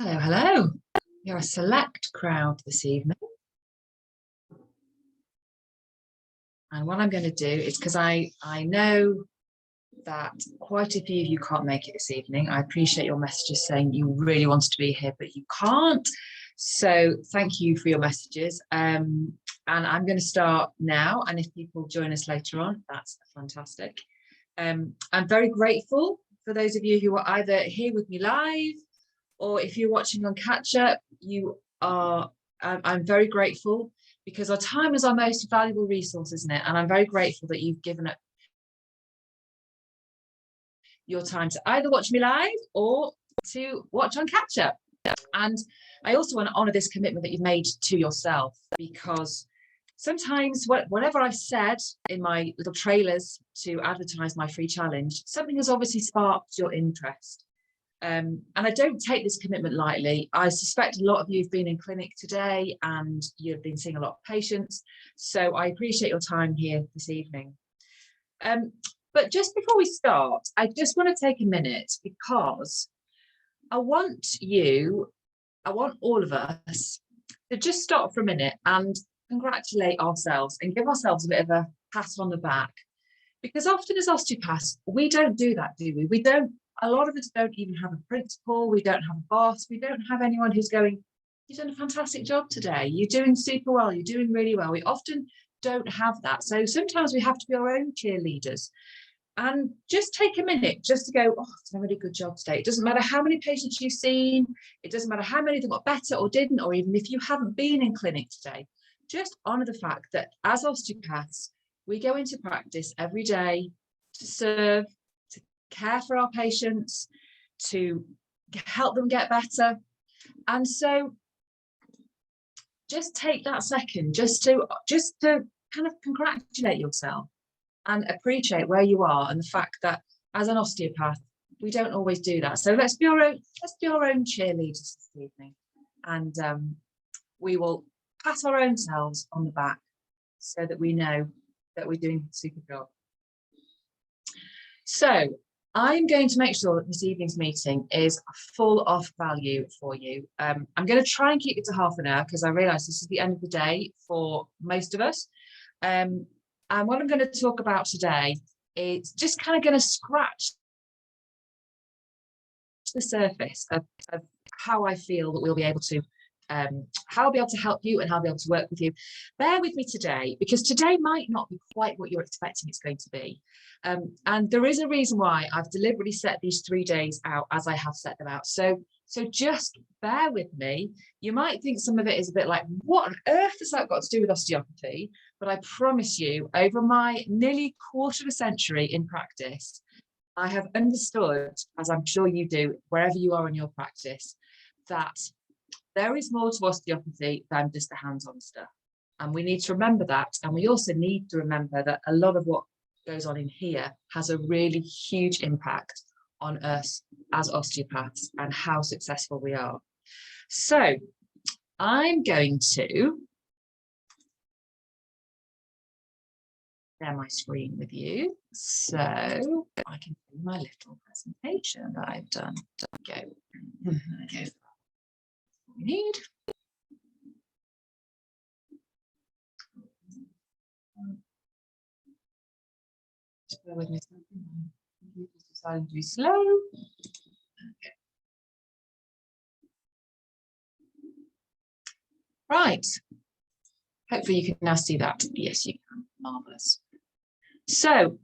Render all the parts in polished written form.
Hello, hello. You're a select crowd this evening. And what I'm going to do is, because I know that quite a few of you can't make it this evening. I appreciate your messages saying you really wanted to be here, but you can't. So thank you for your messages. And I'm going to start now. And if people join us later on, that's fantastic. I'm very grateful for those of you who are either here with me live, or if you're watching on catch up, I'm very grateful, because our time is our most valuable resource, isn't it? And I'm very grateful that you've given up your time to either watch me live or to watch on catch up. And I also want to honour this commitment that you've made to yourself, because sometimes whatever I've said in my little trailers to advertise my free challenge, something has obviously sparked your interest. And I don't take this commitment lightly. I suspect a lot of you have been in clinic today and you've been seeing a lot of patients. So I appreciate your time here this evening. But just before we start, I just want to take a minute, because I want all of us to just stop for a minute and congratulate ourselves and give ourselves a bit of a pat on the back. Because often as osteopaths, we don't do that, do we? A lot of us don't even have a principal, we don't have a boss, we don't have anyone who's going, you've done a fantastic job today, you're doing super well, you're doing really well. We often don't have that. So sometimes we have to be our own cheerleaders. And just take a minute just to go, oh, it's done a really good job today. It doesn't matter how many patients you've seen, it doesn't matter how many of them got better or didn't, or even if you haven't been in clinic today. Just honour the fact that as osteopaths, we go into practice every day to serve, to care for our patients, to help them get better. And so just take that second just to kind of congratulate yourself and appreciate where you are, and the fact that as an osteopath, we don't always do that. So let's be our own cheerleaders this evening, and we will pat our own selves on the back so that we know that we're doing a super job. So I'm going to make sure that this evening's meeting is full of value for you. I'm going to try and keep it to half an hour, because I realise this is the end of the day for most of us. And what I'm going to talk about today is just kind of going to scratch the surface of how I feel that we'll be able to how I'll be able to help you and how I'll be able to work with you. Bear with me today, because today might not be quite what you're expecting it's going to be. And there is a reason why I've deliberately set these 3 days out as I have set them out. So just bear with me. You might think some of it is a bit like, what on earth has that got to do with osteopathy? But I promise you, over my nearly quarter of a century in practice, I have understood, as I'm sure you do, wherever you are in your practice, that there is more to osteopathy than just the hands-on stuff. And we need to remember that. And we also need to remember that a lot of what goes on in here has a really huge impact on us as osteopaths and how successful we are. So I'm going to share my screen with you so I can do my little presentation that I've done. Go. Okay. We need. Just bear with me. Computer's deciding to be slow. Okay. Right. Hopefully you can now see that. Yes, you can. Marvelous. So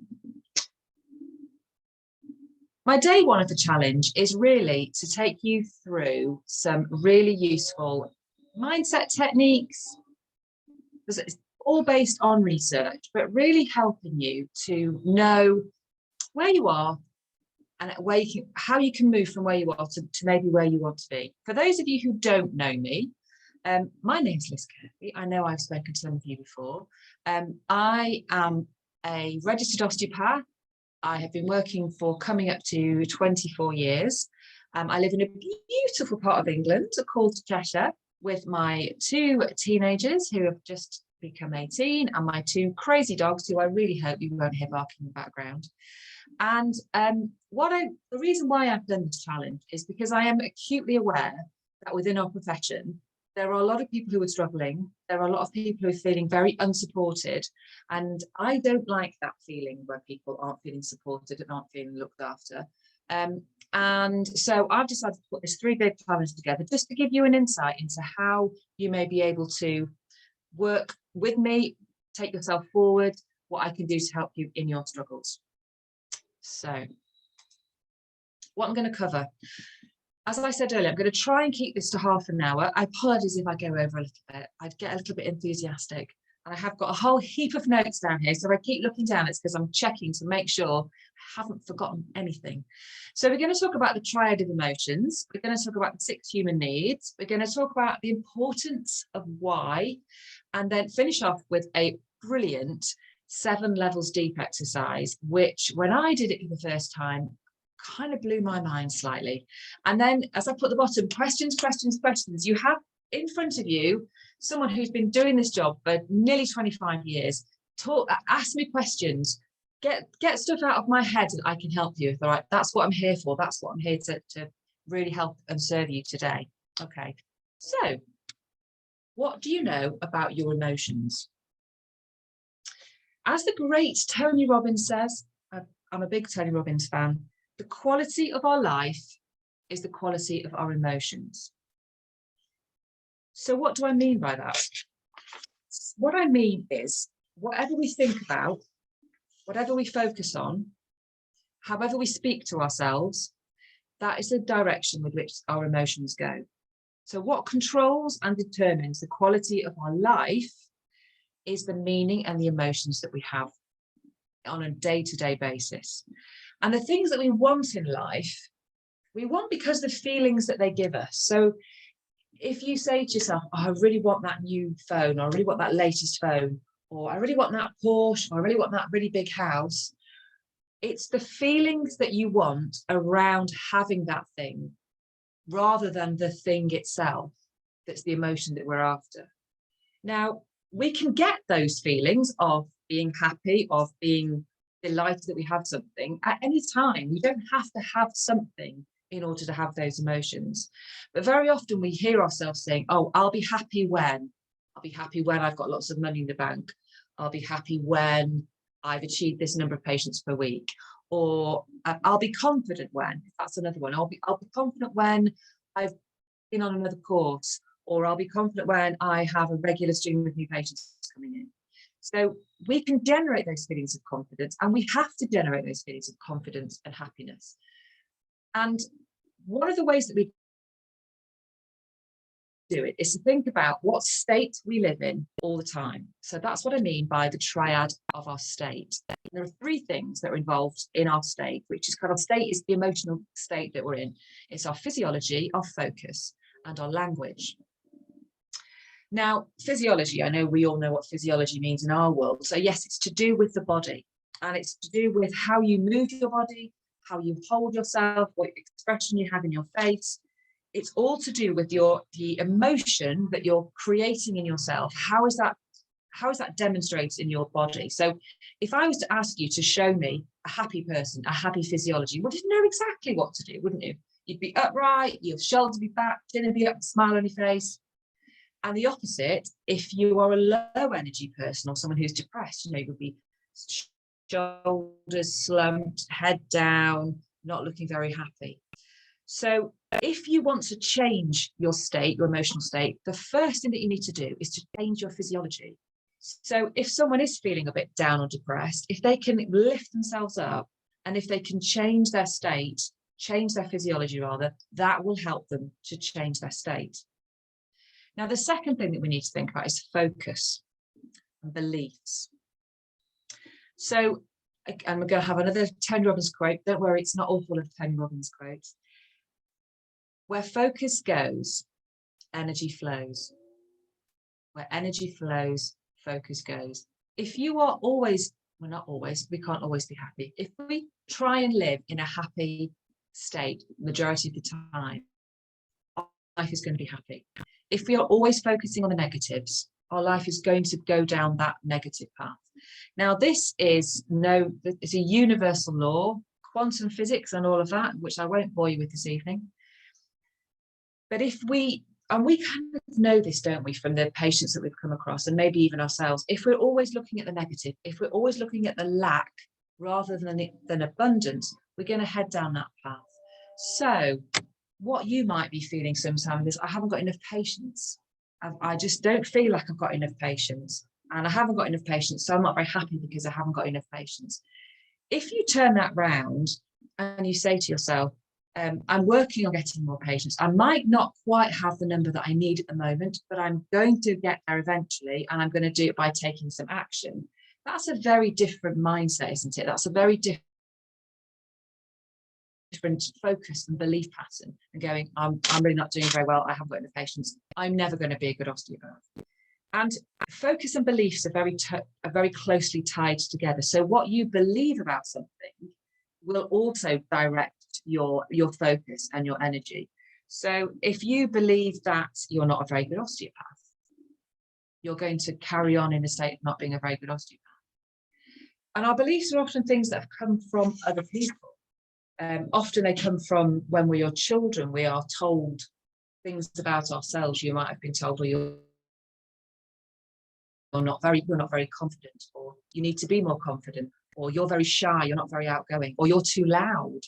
my day one of the challenge is really to take you through some really useful mindset techniques. It's all based on research, but really helping you to know where you are and how you can move from where you are to maybe where you want to be. For those of you who don't know me, my name's Liz Kirby. I know I've spoken to some of you before. I am a registered osteopath. I have been working for coming up to 24 years. I live in a beautiful part of England called Cheshire, with my 2 teenagers who have just become 18 and my 2 crazy dogs, who I really hope you won't hear barking in the background. And the reason why I've done this challenge is because I am acutely aware that within our profession, there are a lot of people who are struggling. There are a lot of people who are feeling very unsupported. And I don't like that feeling where people aren't feeling supported and aren't feeling looked after. And so I've decided to put this 3 big challenge together just to give you an insight into how you may be able to work with me, take yourself forward, what I can do to help you in your struggles. So what I'm going to cover, as I said earlier, I'm going to try and keep this to half an hour. I apologize if I go over a little bit. I'd get a little bit enthusiastic. And I have got a whole heap of notes down here. So if I keep looking down, it's because I'm checking to make sure I haven't forgotten anything. So we're going to talk about the triad of emotions. We're going to talk about the 6 human needs. We're going to talk about the importance of why, and then finish off with a brilliant 7 levels deep exercise, which when I did it for the first time, kind of blew my mind slightly. And then as I put the bottom, questions, you have in front of you someone who's been doing this job for nearly 25 years. Ask me questions, get stuff out of my head that I can help you. All right, that's what I'm here for. That's what I'm here to really help and serve you today. Okay, so what do you know about your emotions? As the great Tony Robbins says, I'm a big Tony Robbins fan, the quality of our life is the quality of our emotions. So what do I mean by that? What I mean is, whatever we think about, whatever we focus on, however we speak to ourselves, that is the direction with which our emotions go. So what controls and determines the quality of our life is the meaning and the emotions that we have on a day-to-day basis. And the things that we want in life, we want because the feelings that they give us. So if you say to yourself, oh, I really want that new phone, or I really want that latest phone, or I really want that Porsche, or I really want that really big house, it's the feelings that you want around having that thing rather than the thing itself that's the emotion that we're after. Now, we can get those feelings of being happy, of being delighted that we have something at any time. You don't have to have something in order to have those emotions. But very often we hear ourselves saying, oh, I'll be happy when. I'll be happy when I've got lots of money in the bank. I'll be happy when I've achieved this number of patients per week. Or I'll be confident when. That's another one. I'll be confident when I've been on another course. Or I'll be confident when I have a regular stream of new patients coming in. So we can generate those feelings of confidence, and we have to generate those feelings of confidence and happiness. And one of the ways that we do it is to think about what state we live in all the time. So that's what I mean by the triad of our state. There are 3 things that are involved in our state, which is kind of state is the emotional state that we're in. It's our physiology, our focus, and our language. Now, physiology, I know we all know what physiology means in our world. So yes, it's to do with the body, and it's to do with how you move your body, how you hold yourself, what expression you have in your face. It's all to do with the emotion that you're creating in yourself. How is that demonstrated in your body? So if I was to ask you to show me a happy person, a happy physiology, well, you'd know exactly what to do, wouldn't you? You'd be upright, your shoulders would be back, chin would be up, smile on your face. And the opposite, if you are a low energy person or someone who's depressed, you would be shoulders slumped, head down, not looking very happy. So if you want to change your state, your emotional state, the first thing that you need to do is to change your physiology. So if someone is feeling a bit down or depressed, if they can lift themselves up and if they can change their state, change their physiology rather, that will help them to change their state. Now, the second thing that we need to think about is focus and beliefs. So, and we're going to have another Tony Robbins quote. Don't worry, it's not all full of Tony Robbins quotes. Where focus goes, energy flows. Where energy flows, focus goes. If you are always, well, not always, we can't always be happy. If we try and live in a happy state majority of the time, our life is going to be happy. If we are always focusing on the negatives, our life is going to go down that negative path. Now, this is it's a universal law, quantum physics and all of that, which I won't bore you with this evening. But if we And we kind of know this, don't we, from the patients that we've come across, and maybe even ourselves. If we're always looking at the negative, if we're always looking at the lack rather than abundance, we're going to head down that path. So what you might be feeling sometimes is, I haven't got enough patience. I just don't feel like I've got enough patience. And I haven't got enough patience, so I'm not very happy because I haven't got enough patience. If you turn that round and you say to yourself, I'm working on getting more patience. I might not quite have the number that I need at the moment, but I'm going to get there eventually, and I'm going to do it by taking some action. That's a very different mindset, isn't it? That's a very different focus and belief pattern, and going, I'm really not doing very well. I haven't got enough patience. I'm never going to be a good osteopath. And focus and beliefs are very closely tied together. So what you believe about something will also direct your focus and your energy. So if you believe that you're not a very good osteopath, you're going to carry on in a state of not being a very good osteopath. And our beliefs are often things that have come from other people. Often they come from when we're children. We are told things about ourselves. You might have been told, well, you're not very confident, or you need to be more confident, or you're very shy, you're not very outgoing, or you're too loud.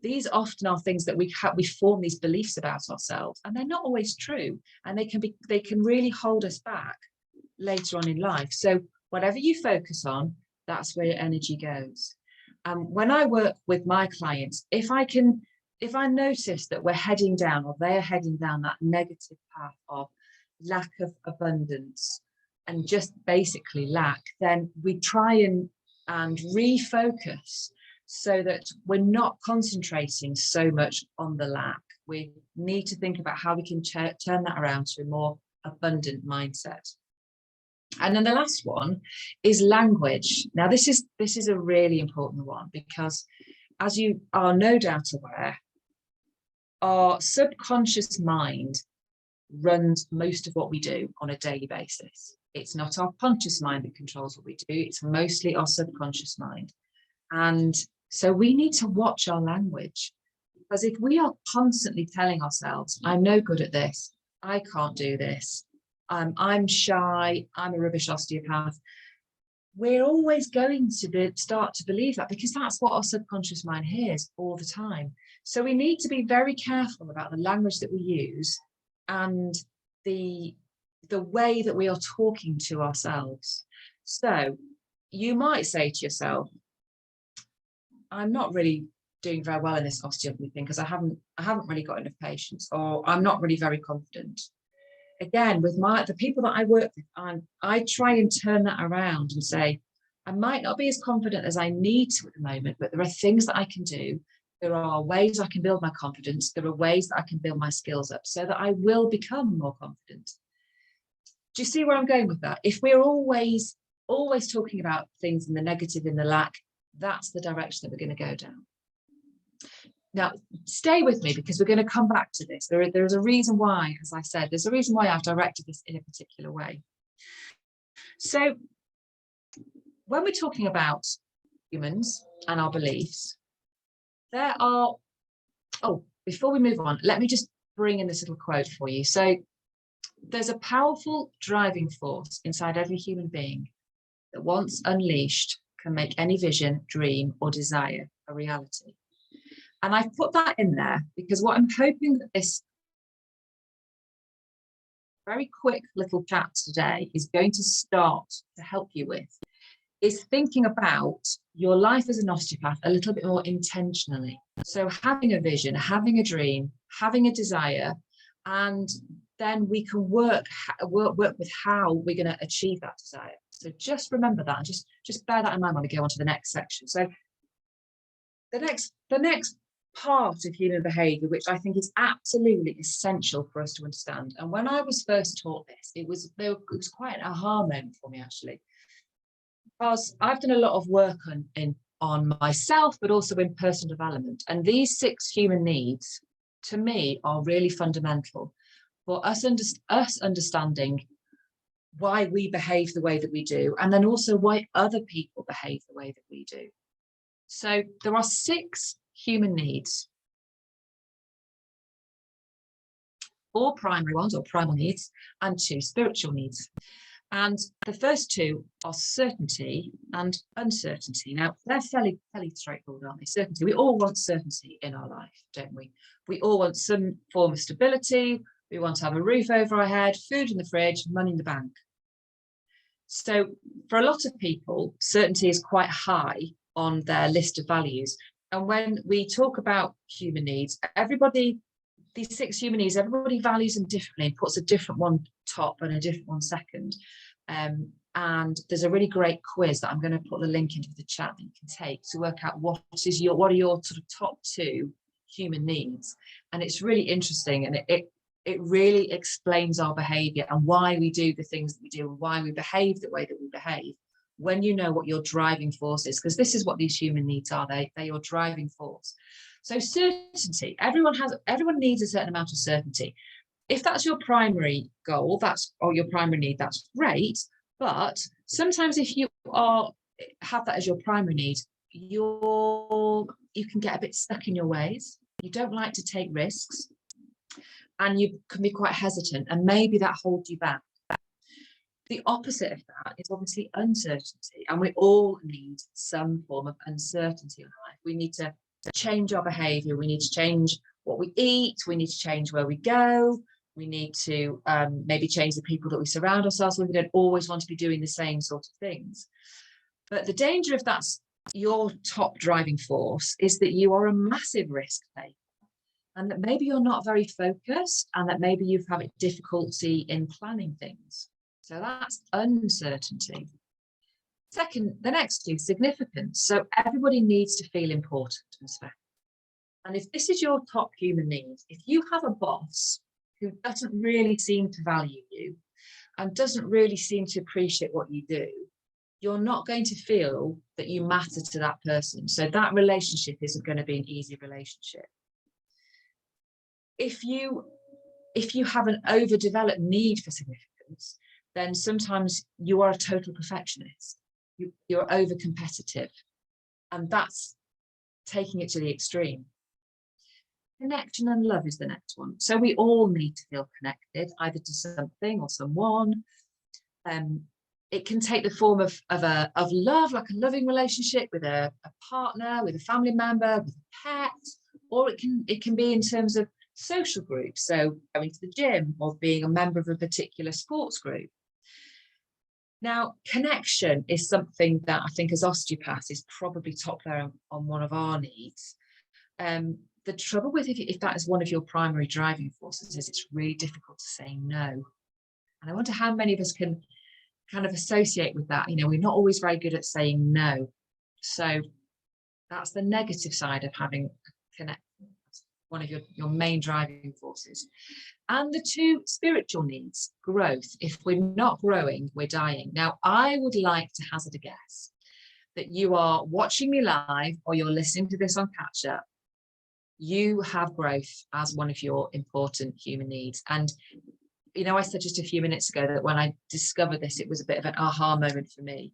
These often are things that we form these beliefs about ourselves, and they're not always true, and they can really hold us back later on in life. So whatever you focus on, that's where your energy goes. And when I work with my clients, if I notice that we're heading down, or they're heading down that negative path of lack of abundance and just basically lack, then we try and refocus, so that we're not concentrating so much on the lack. We need to think about how we can turn that around to a more abundant mindset. And then the last one is language. Now, this is a really important one, because, as you are no doubt aware, our subconscious mind runs most of what we do on a daily basis. It's not our conscious mind that controls what we do. It's mostly our subconscious mind. And so we need to watch our language, because if we are constantly telling ourselves, I'm no good at this, I can't do this, I'm shy, I'm a rubbish osteopath, we're always going to start to believe that, because that's what our subconscious mind hears all the time. So we need to be very careful about the language that we use, and the way that we are talking to ourselves. So you might say to yourself, I'm not really doing very well in this osteopathy thing, because I haven't really got enough patience, or I'm not really very confident. Again, with the people that I work with, I try and turn that around and say, I might not be as confident as I need to at the moment, but there are things that I can do. There are ways I can build my confidence. There are ways that I can build my skills up, so that I will become more confident. Do you see where I'm going with that? If we're always talking about things in the negative, in the lack, that's the direction that we're going to go down. Now, stay with me, because we're going to come back to this. There's a reason why, as I said, there's a reason why I've directed this in a particular way. So when we're talking about humans and our beliefs, before we move on, let me just bring in this little quote for you. So there's a powerful driving force inside every human being that, once unleashed, can make any vision, dream, or desire a reality. And I've put that in there because what I'm hoping that this very quick little chat today is going to start to help you with is thinking about your life as an osteopath a little bit more intentionally. So having a vision, having a dream, having a desire, and then we can work with how we're going to achieve that desire. So just remember that, and just bear that in mind when we go on to the next section. So the next part of human behavior, which I think is absolutely essential for us to understand. And when I was first taught this, it was quite an aha moment for me, actually, because I've done a lot of work on myself, but also in personal development. And these 6 human needs, to me, are really fundamental for us understanding why we behave the way that we do, and then also why other people behave the way that we do. So there are 6 human needs. 4 primary ones or primal needs and 2 spiritual needs. And the first 2 are certainty and uncertainty. Now, they're fairly straightforward, aren't they? Certainty. We all want certainty in our life, don't we? We all want some form of stability. We want to have a roof over our head, food in the fridge, money in the bank. So for a lot of people, certainty is quite high on their list of values. And when we talk about human needs, everybody, these 6 human needs, everybody values them differently and puts a different one top and a different one second. And there's a really great quiz that I'm going to put the link into the chat that you can take to work out what are your sort of top 2 human needs. And it's really interesting, and it really explains our behavior and why we do the things that we do and why we behave the way that we behave, when you know what your driving force is, because this is what these human needs are. They're your driving force. So certainty, everyone needs a certain amount of certainty. If that's your primary goal, or your primary need, that's great. But sometimes if you have that as your primary need, you can get a bit stuck in your ways. You don't like to take risks, and you can be quite hesitant, and maybe that holds you back. The opposite of that is obviously uncertainty, and we all need some form of uncertainty in life. We need to change our behavior. We need to change what we eat. We need to change where we go. We need to maybe change the people that we surround ourselves with. We don't always want to be doing the same sort of things. But the danger, if that's your top driving force, is that you are a massive risk taker, and that maybe you're not very focused, and that maybe you've had difficulty in planning things. So that's uncertainty. Second, the next 2, significance. So everybody needs to feel important and special. And if this is your top human need, if you have a boss who doesn't really seem to value you and doesn't really seem to appreciate what you do, you're not going to feel that you matter to that person. So that relationship isn't going to be an easy relationship. If you have an overdeveloped need for significance, then sometimes you are a total perfectionist. You're over competitive, and that's taking it to the extreme. Connection and love is the next one. So we all need to feel connected, either to something or someone. It can take the form of love, like a loving relationship with a partner, with a family member, with a pet, or it can be in terms of social groups, so going to the gym or being a member of a particular sports group. Now, connection is something that I think as osteopaths is probably top there on one of our needs. The trouble with if that is one of your primary driving forces is it's really difficult to say no. And I wonder how many of us can kind of associate with that. You know, we're not always very good at saying no. So that's the negative side of having a connection. One of your main driving forces. And the 2 spiritual needs, growth. If we're not growing, we're dying. Now, I would like to hazard a guess that you are watching me live or you're listening to this on catch up. You have growth as one of your important human needs. And, you know, I said just a few minutes ago that when I discovered this, it was a bit of an aha moment for me,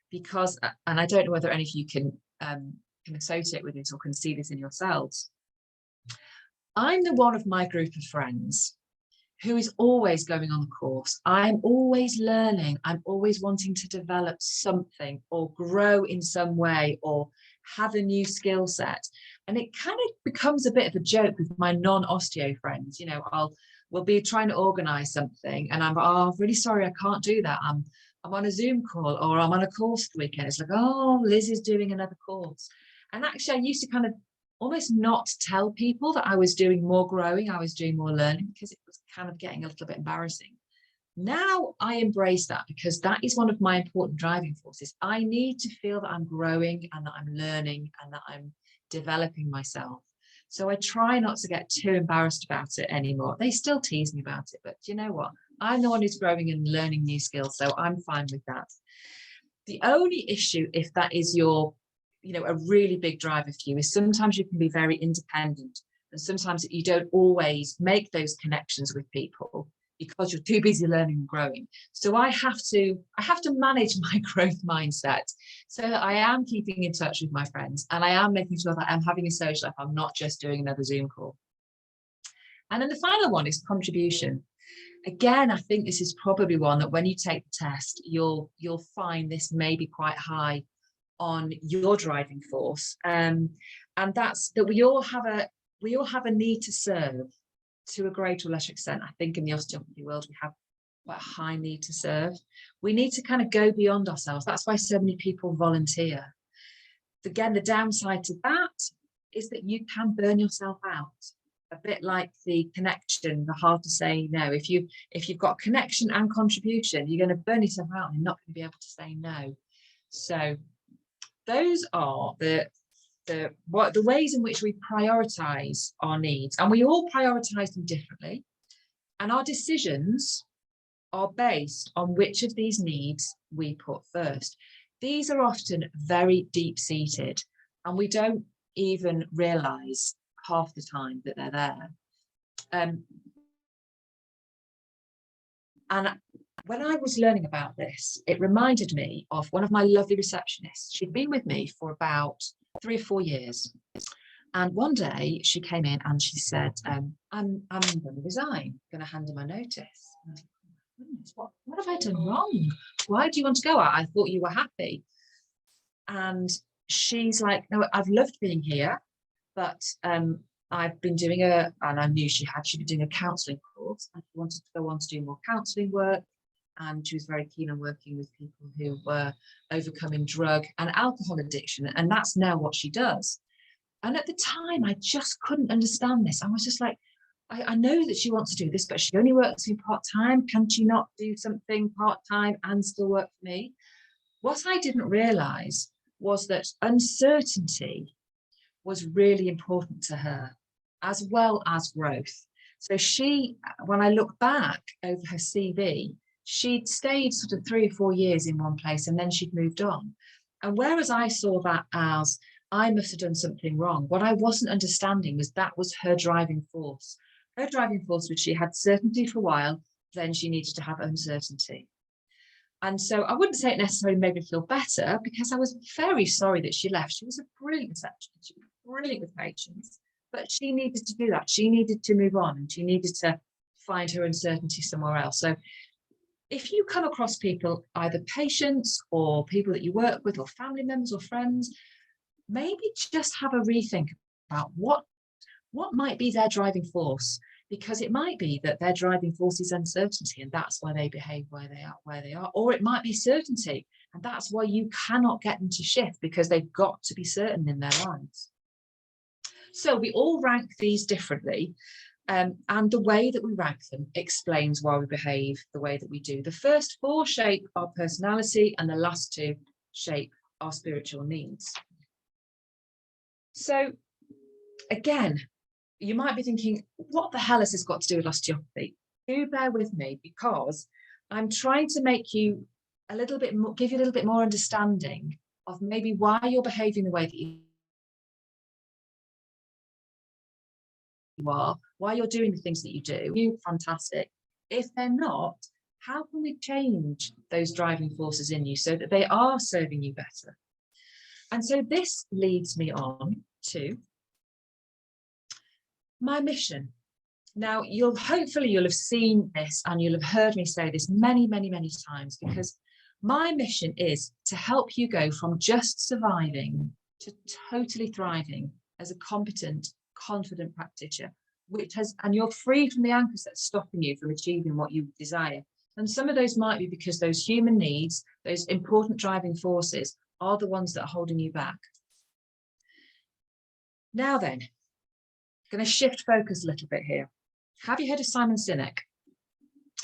because, and I don't know whether any of you can associate with this or can see this in yourselves. I'm the one of my group of friends who is always going on the course. I'm always learning. I'm always wanting to develop something or grow in some way or have a new skill set. And it kind of becomes a bit of a joke with my non-osteo friends. You know, we'll be trying to organize something and I'm really sorry, I can't do that. I'm on a Zoom call or I'm on a course the weekend. It's like, oh, Liz is doing another course. And actually I used to kind of almost not tell people that I was doing more growing, I was doing more learning, because it was kind of getting a little bit embarrassing. Now I embrace that because that is one of my important driving forces. I need to feel that I'm growing and that I'm learning and that I'm developing myself. So I try not to get too embarrassed about it anymore. They still tease me about it, but you know what? I'm the one who's growing and learning new skills, so I'm fine with that. The only issue, if that is your a really big driver for you, is sometimes you can be very independent and sometimes you don't always make those connections with people because you're too busy learning and growing. So I have to manage my growth mindset so that I am keeping in touch with my friends and I am making sure that I'm having a social life. I'm not just doing another Zoom call. And then the final one is contribution. Again, I think this is probably one that when you take the test, you'll find this may be quite high on your driving force. And that's that we all have a need to serve to a greater or lesser extent. I think in the osteopathy world, we have quite a high need to serve. We need to kind of go beyond ourselves. That's why so many people volunteer. Again, the downside to that is that you can burn yourself out. A bit like the connection, the hard to say no. If you've got connection and contribution, you're going to burn yourself out and you're not going to be able to say no. So those are the ways in which we prioritize our needs, and we all prioritize them differently. And our decisions are based on which of these needs we put first. These are often very deep-seated, and we don't even realize half the time that they're there. And when I was learning about this, it reminded me of one of my lovely receptionists. She'd been with me for about 3 or 4 years. And one day she came in and she said, I'm going to resign, going to hand in my notice. And I thought, what have I done wrong? Why do you want to go? I thought you were happy. And she's like, no, I've loved being here, but I've been doing and I knew she'd been doing a counselling course, and she wanted to go on to do more counselling work. And she was very keen on working with people who were overcoming drug and alcohol addiction. And that's now what she does. And at the time, I just couldn't understand this. I was just like, I know that she wants to do this, but she only works in part-time. Can she not do something part-time and still work for me? What I didn't realise was that uncertainty was really important to her, as well as growth. So she, when I look back over her CV, she'd stayed sort of 3 or 4 years in one place and then she'd moved on. And whereas I saw that as I must have done something wrong, what I wasn't understanding was that was her driving force. Her driving force was she had certainty for a while, then she needed to have uncertainty. And so I wouldn't say it necessarily made me feel better, because I was very sorry that she left. She was a brilliant receptionist, she was brilliant with patients, but she needed to do that. She needed to move on and she needed to find her uncertainty somewhere else. So if you come across people, either patients or people that you work with or family members or friends, maybe just have a rethink about what might be their driving force, because it might be that their driving force is uncertainty and that's why they behave where they are, or it might be certainty and that's why you cannot get them to shift, because they've got to be certain in their lives. So we all rank these differently. And the way that we rank them explains why we behave the way that we do. The first 4 shape our personality and the last 2 shape our spiritual needs. So again, you might be thinking, what the hell has this got to do with osteopathy? Do bear with me, because I'm trying to make you a little bit more, give you a little bit more understanding of maybe why you're behaving the way that you are, why you're doing the things that you do. You're fantastic. If they're not, how can we change those driving forces in you so that they are serving you better? And so this leads me on to my mission. Now, hopefully you'll have seen this and you'll have heard me say this many, many, many times, because my mission is to help you go from just surviving to totally thriving as a competent, confident practitioner, and you're free from the anchors that's stopping you from achieving what you desire. And some of those might be because those human needs, those important driving forces, are the ones that are holding you back. Now then, I'm going to shift focus a little bit here. Have you heard of Simon Sinek?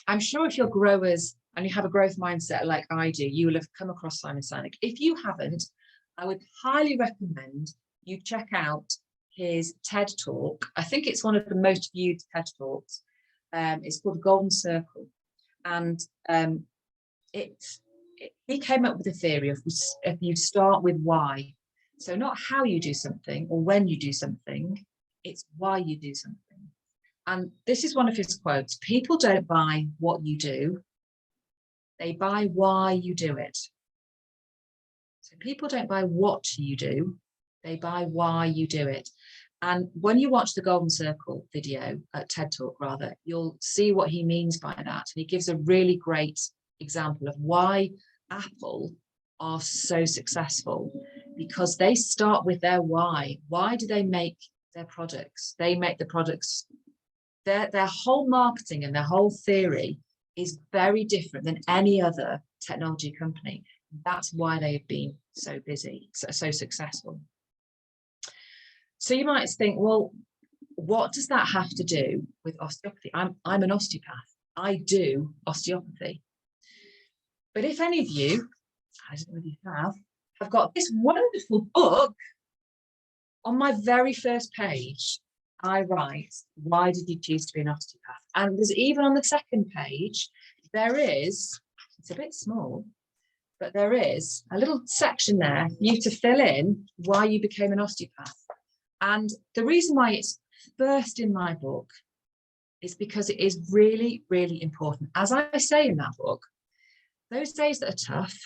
I'm sure if you're growers and you have a growth mindset like I do, you will have come across Simon Sinek. If you haven't, I would highly recommend you check out his TED Talk. I think it's one of the most viewed TED Talks. It's called The Golden Circle. And he came up with a theory of if you start with why. So not how you do something or when you do something, it's why you do something. And this is one of his quotes: people don't buy what you do, they buy why you do it. So people don't buy what you do, they buy why you do it. And when you watch the Golden Circle video, TED Talk rather, you'll see what he means by that. And he gives a really great example of why Apple are so successful, because they start with their why. Why do they make their products? They make the products, their whole marketing and their whole theory is very different than any other technology company. That's why they have been so busy, so successful. So you might think, well, what does that have to do with osteopathy? I'm an osteopath. I do osteopathy. But if any of you, I don't know if you have got this wonderful book, on my very first page, I write, why did you choose to be an osteopath? And there's even on the second page, there is, it's a bit small, but there is a little section there for you to fill in why you became an osteopath. And the reason why it's first in my book is because it is really, really important. As I say in that book, those days that are tough,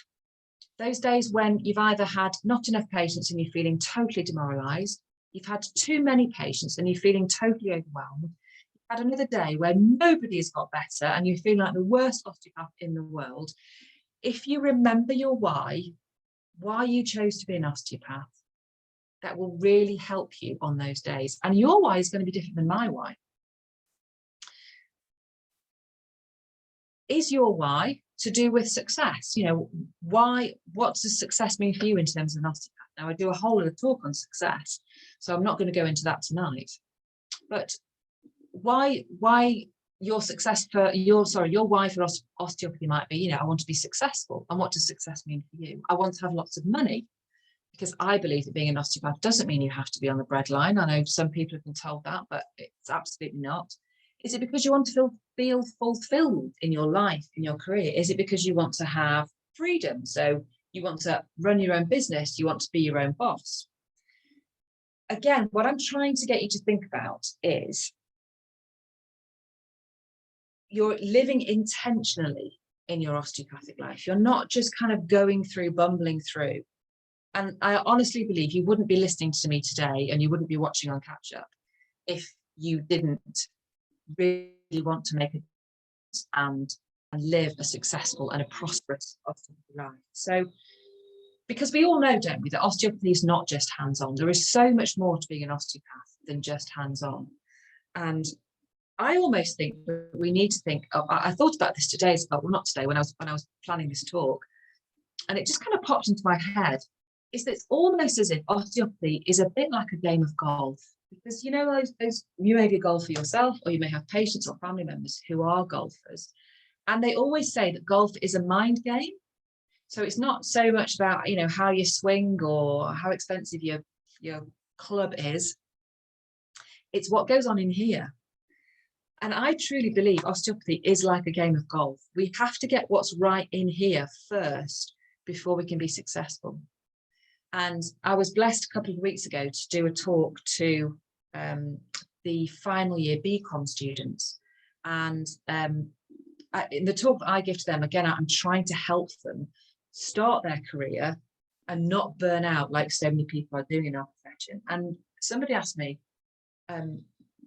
those days when you've either had not enough patients and you're feeling totally demoralized, you've had too many patients and you're feeling totally overwhelmed, you've had another day where nobody has got better and you're feeling like the worst osteopath in the world. If you remember your why you chose to be an osteopath, that will really help you on those days. And your why is going to be different than my why. Is your why to do with success? You know, what does success mean for you in terms of an osteopath? Now, I do a whole other talk on success, so I'm not going to go into that tonight. But why your success for your why for osteopathy might be, you know, I want to be successful. And what does success mean for you? I want to have lots of money, because I believe that being an osteopath doesn't mean you have to be on the breadline. I know some people have been told that, but it's absolutely not. Is it because you want to feel fulfilled in your life, in your career? Is it because you want to have freedom? So you want to run your own business, you want to be your own boss. Again, what I'm trying to get you to think about is you're living intentionally in your osteopathic life. You're not just kind of going through, bumbling through. And I honestly believe you wouldn't be listening to me today and you wouldn't be watching on Catch Up if you didn't really want to make a difference and live a successful and a prosperous osteopathy life. So, because we all know, don't we, that osteopathy is not just hands-on. There is so much more to being an osteopath than just hands-on. And I almost think that we need to think of, I thought about this today, well, not today, when I was planning this talk, and it just kind of popped into my head, is that it's almost as if osteopathy is a bit like a game of golf. Because, you know, those you may be a golfer yourself, or you may have patients or family members who are golfers. And they always say that golf is a mind game. So it's not so much about, you know, how you swing or how expensive your club is. It's what goes on in here. And I truly believe osteopathy is like a game of golf. We have to get what's right in here first before we can be successful. And I was blessed a couple of weeks ago to do a talk to the final year BCom students. And in the talk that I give to them, again, I'm trying to help them start their career and not burn out like so many people are doing in our profession. And somebody asked me,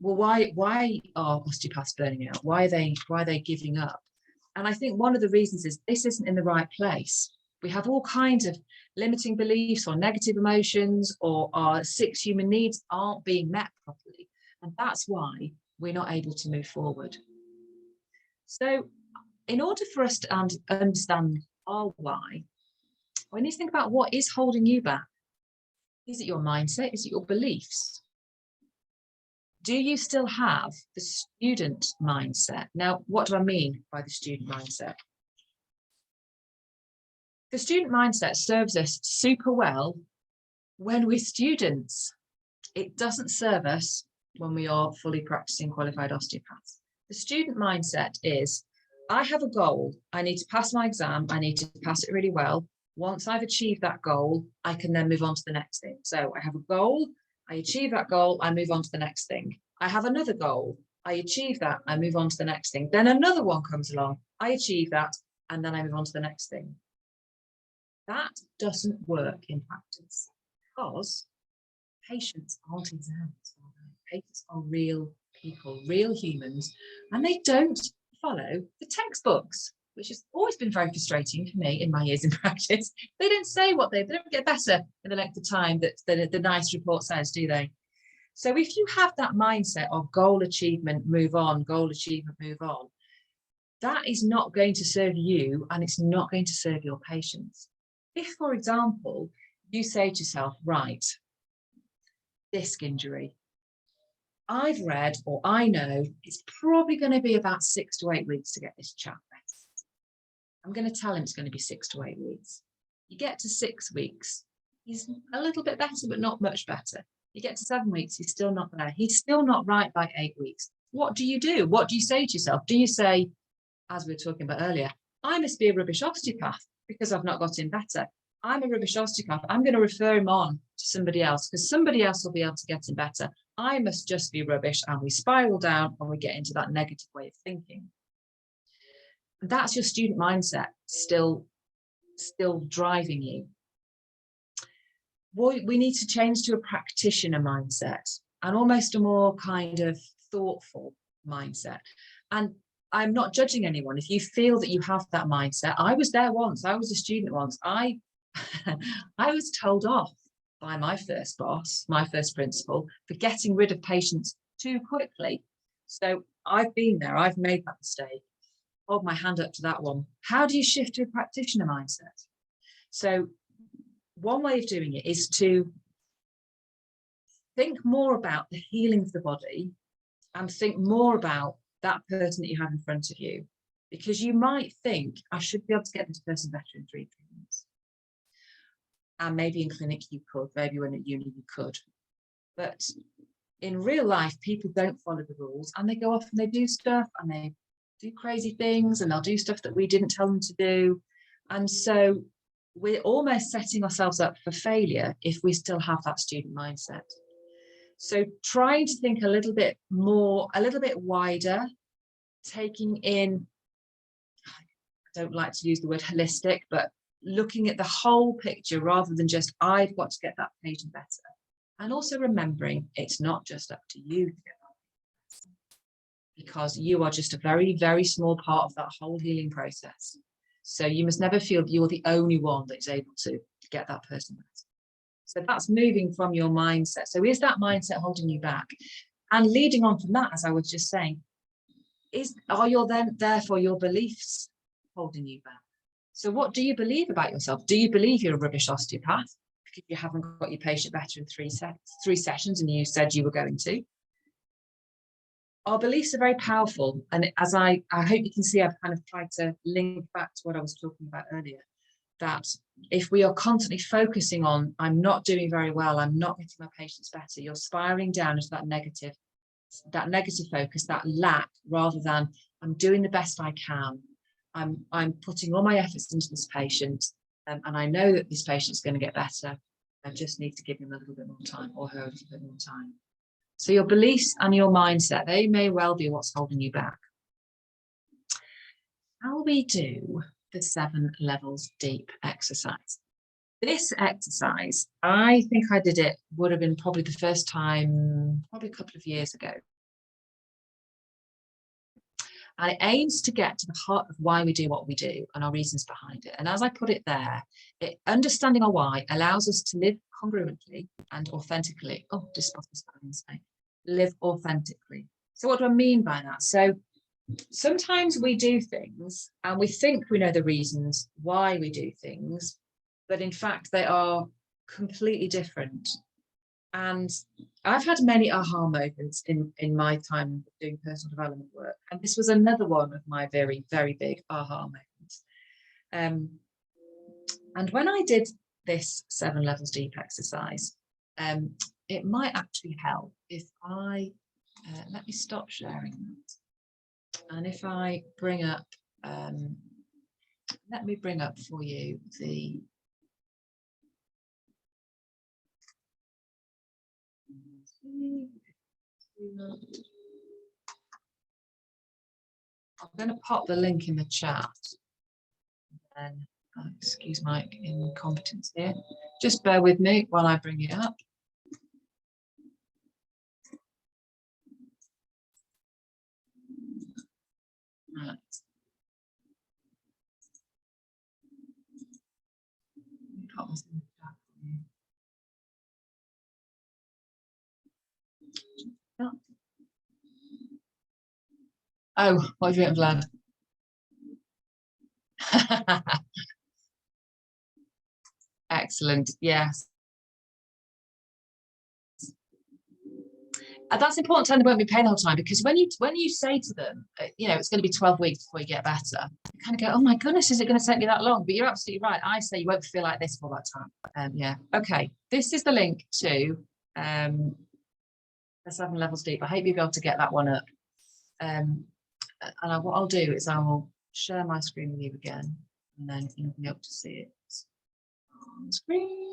well, why are osteopaths burning out? Why are they giving up? And I think one of the reasons is this isn't in the right place. We have all kinds of limiting beliefs or negative emotions, or our 6 human needs aren't being met properly. And that's why we're not able to move forward. So in order for us to understand our why, we need to think about what is holding you back. Is it your mindset? Is it your beliefs? Do you still have the student mindset? Now, what do I mean by the student mindset? The student mindset serves us super well when we're students. It doesn't serve us when we are fully practicing qualified osteopaths. The student mindset is, I have a goal. I need to pass my exam. I need to pass it really well. Once I've achieved that goal, I can then move on to the next thing. So I have a goal. I achieve that goal. I move on to the next thing. I have another goal. I achieve that. I move on to the next thing. Then another one comes along. I achieve that. And then I move on to the next thing. That doesn't work in practice because patients aren't exempt. patients are real people, real humans, and they don't follow the textbooks, which has always been very frustrating for me in my years in practice. They don't say what they don't get better in the length of time that the NICE report says, do they? So if you have that mindset of goal achievement, move on, goal achievement, move on, that is not going to serve you, and it's not going to serve your patients. If, for example, you say to yourself, right, disc injury, I've read, or I know, it's probably going to be about 6 to 8 weeks to get this chap better. I'm going to tell him it's going to be 6 to 8 weeks. You get to 6 weeks, he's a little bit better, but not much better. You get to 7 weeks, he's still not there. He's still not right by 8 weeks. What do you do? What do you say to yourself? Do you say, as we were talking about earlier, I must be a rubbish osteopath because I've not got him better. I'm a rubbish osteopath. I'm going to refer him on to somebody else because somebody else will be able to get him better. I must just be rubbish, and we spiral down and we get into that negative way of thinking. That's your student mindset still driving you. We need to change to a practitioner mindset and almost a more kind of thoughtful mindset. And I'm not judging anyone. If you feel that you have that mindset, I was there once. I was a student once. I was told off by my first boss, my first principal, for getting rid of patients too quickly. So I've been there. I've made that mistake. Hold my hand up to that one. How do you shift to a practitioner mindset? So one way of doing it is to think more about the healing of the body and think more about that person that you have in front of you, because you might think, I should be able to get this person better in 3 treatments. And maybe in clinic you could, maybe when at uni you could. But in real life, people don't follow the rules, and they go off and they do stuff and they do crazy things, and they'll do stuff that we didn't tell them to do. And so we're almost setting ourselves up for failure if we still have that student mindset. So trying to think a little bit more, a little bit wider, taking in, I don't like to use the word holistic, but looking at the whole picture rather than just, I've got to get that patient better. And also remembering it's not just up to you to get that better, because you are just a very, very small part of that whole healing process. So you must never feel that you're the only one that is able to get that person better. So that's moving from your mindset. So is that mindset holding you back? And leading on from that, as I was just saying, are your then therefore your beliefs holding you back? So what do you believe about yourself? Do you believe you're a rubbish osteopath because you haven't got your patient better in three sessions and you said you were going to? Our beliefs are very powerful. And as I hope you can see, I've kind of tried to link back to what I was talking about earlier, that if we are constantly focusing on, I'm not doing very well, I'm not getting my patients better, you're spiraling down into that negative focus, that lack, rather than I'm doing the best I can. I'm putting all my efforts into this patient, and I know that this patient's going to get better. I just need to give him a little bit more time, or her a little bit more time. So your beliefs and your mindset, they may well be what's holding you back. Shall we do the 7 levels deep exercise? This exercise, I think I did it, would have been probably the first time, probably a couple of years ago. And it aims to get to the heart of why we do what we do and our reasons behind it. And as I put it there, understanding our why allows us to live congruently and authentically. Oh, just spot this mistake. Live authentically. So what do I mean by that? So sometimes we do things and we think we know the reasons why we do things, but in fact they are completely different. And I've had many aha moments in my time doing personal development work, and this was another one of my very, very big aha moments. And when I did this 7 levels deep exercise, it might actually help if I let me stop sharing that, and if I bring up let me bring up for you the I'm going to pop the link in the chat, and excuse my incompetence here, just bear with me while I bring it up. Oh, what have you written, Vlad? Excellent. Yes. And that's important to tell them they won't be paying the whole time, because when you say to them, it's going to be 12 weeks before you get better, you kind of go, oh my goodness, is it going to take me that long? But you're absolutely right. I say you won't feel like this for that time. Yeah. Okay. This is the link to the 7 levels deep. I hope you'll be able to get that one up. What I'll do is I will share my screen with you again, and then you'll be able to see it on the screen.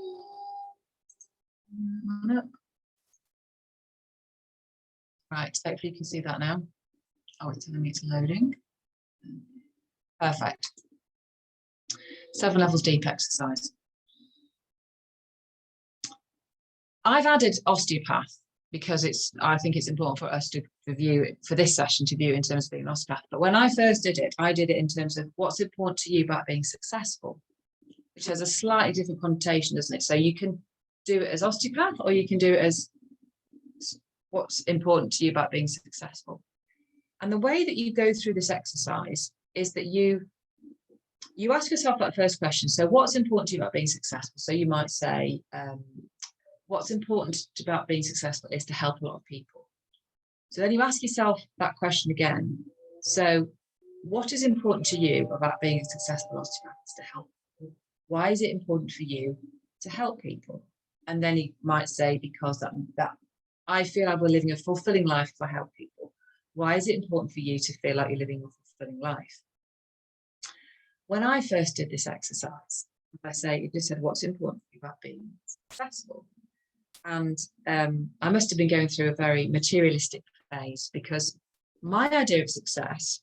Right, hopefully you can see that now. Oh, it's telling me it's loading. Perfect. 7 levels deep exercise. I've added osteopath because I think it's important for us to view it, for this session to view in terms of being an osteopath. But when I first did it, I did it in terms of what's important to you about being successful, which has a slightly different connotation, doesn't it? So you can do it as osteopath, or you can do it as what's important to you about being successful. And the way that you go through this exercise is that you ask yourself that first question. So what's important to you about being successful? So you might say, what's important about being successful is to help a lot of people. So then you ask yourself that question again. So what is important to you about being a successful osteopath? Is to help people. Why is it important for you to help people? And then you might say, because that I feel I will living a fulfilling life if I help people. Why is it important for you to feel like you're living a fulfilling life? When I first did this exercise, I say, you just said, what's important for you about being successful? And I must have been going through a very materialistic phase, because my idea of success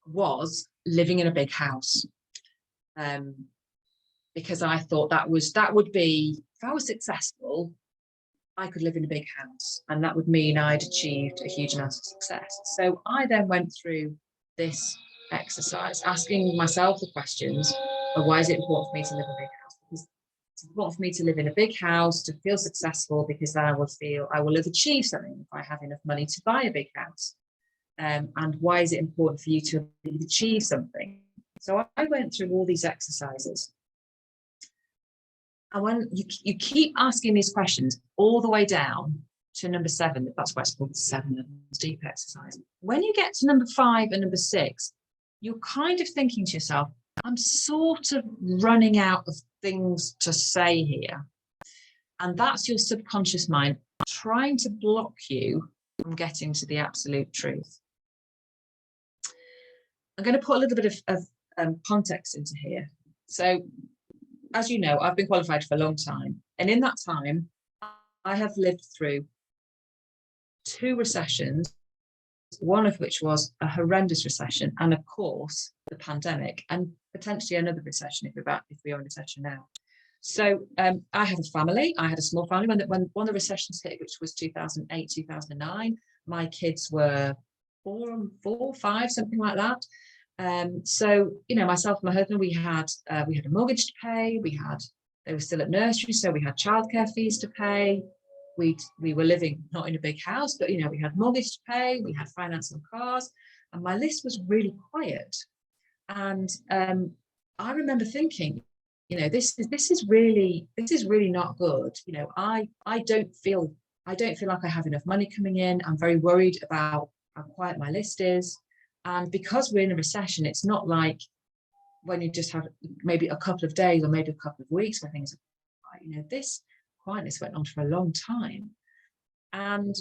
was living in a big house. Because I thought that would be, if I was successful, I could live in a big house, and that would mean I'd achieved a huge amount of success. So I then went through this exercise, asking myself the questions of why is it important for me to live in a big house? Because it's important for me to live in a big house to feel successful, because then I will feel I will have achieved something if I have enough money to buy a big house. And why is it important for you to achieve something? So I went through all these exercises. And when you keep asking these questions all the way down to number 7, that's why it's called the 7 levels deep exercise. When you get to number 5 and number 6, you're kind of thinking to yourself, I'm sort of running out of things to say here. And that's your subconscious mind trying to block you from getting to the absolute truth. I'm going to put a little bit of context into here. So, as you know, I've been qualified for a long time. And in that time, I have lived through 2 recessions, one of which was a horrendous recession, and of course, the pandemic, and potentially another recession if we are in a recession now. So I had a family. I had a small family when one of the recessions hit, which was 2008, 2009. My kids were 4, 5, something like that. So, myself and my husband, we had a mortgage to pay. They were still at nursery, so we had childcare fees to pay. We were living not in a big house, but we had mortgage to pay. We had finance on cars, and my list was really quiet. And I remember thinking, this is really not good. I don't feel like I have enough money coming in. I'm very worried about how quiet my list is. And because we're in a recession, it's not like when you just have maybe a couple of days or maybe a couple of weeks where things are, this quietness went on for a long time. And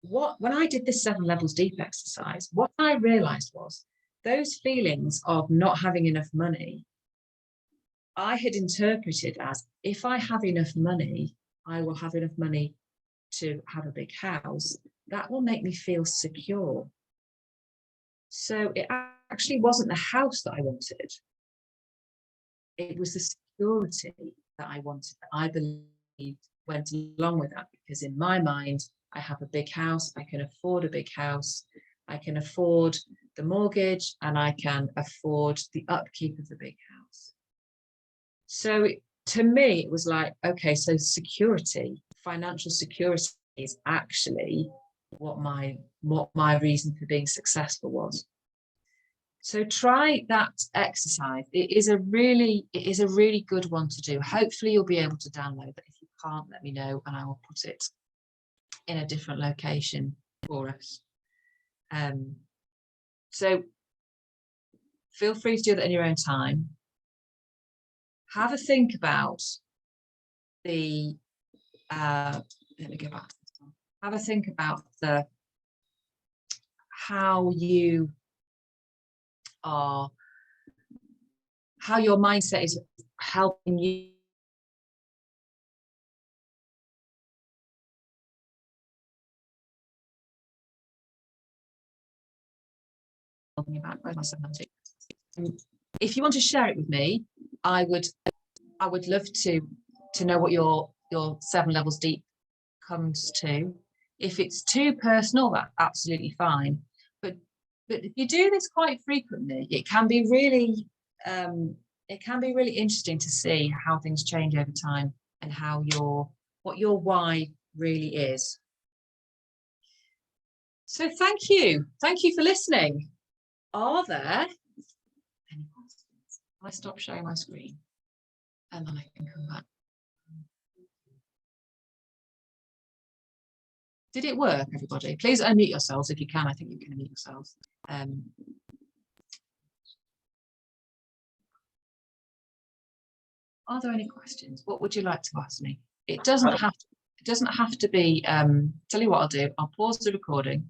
when I did this 7 levels deep exercise, what I realized was those feelings of not having enough money, I had interpreted as, if I have enough money, I will have enough money to have a big house. That will make me feel secure. So it actually wasn't the house that I wanted. It was the security that I wanted, that I believed went along with that, because in my mind, I have a big house, I can afford a big house, I can afford the mortgage, and I can afford the upkeep of the big house. So to me, it was like, okay, so security, financial security is actually what my reason for being successful was. So try that exercise. It is a really good one to do. Hopefully you'll be able to download it. If you can't, let me know and I will put it in a different location for us. So feel free to do that in your own time. Have a think about the, let me go back to this one. Have a think about how you are, how your mindset is helping you about where's my semantic. If you want to share it with me, I would love to know what your 7 levels deep comes to. If it's too personal, that's absolutely fine. But if you do this quite frequently, it can be really interesting to see how things change over time and how what your why really is. So thank you for listening. Are there any questions? I stop sharing my screen and then I can come back. Did it work, everybody? Please unmute yourselves if you can. I think you can unmute yourselves. Are there any questions? What would you like to ask me? It doesn't have to be. Tell you what I'll do. I'll pause the recording.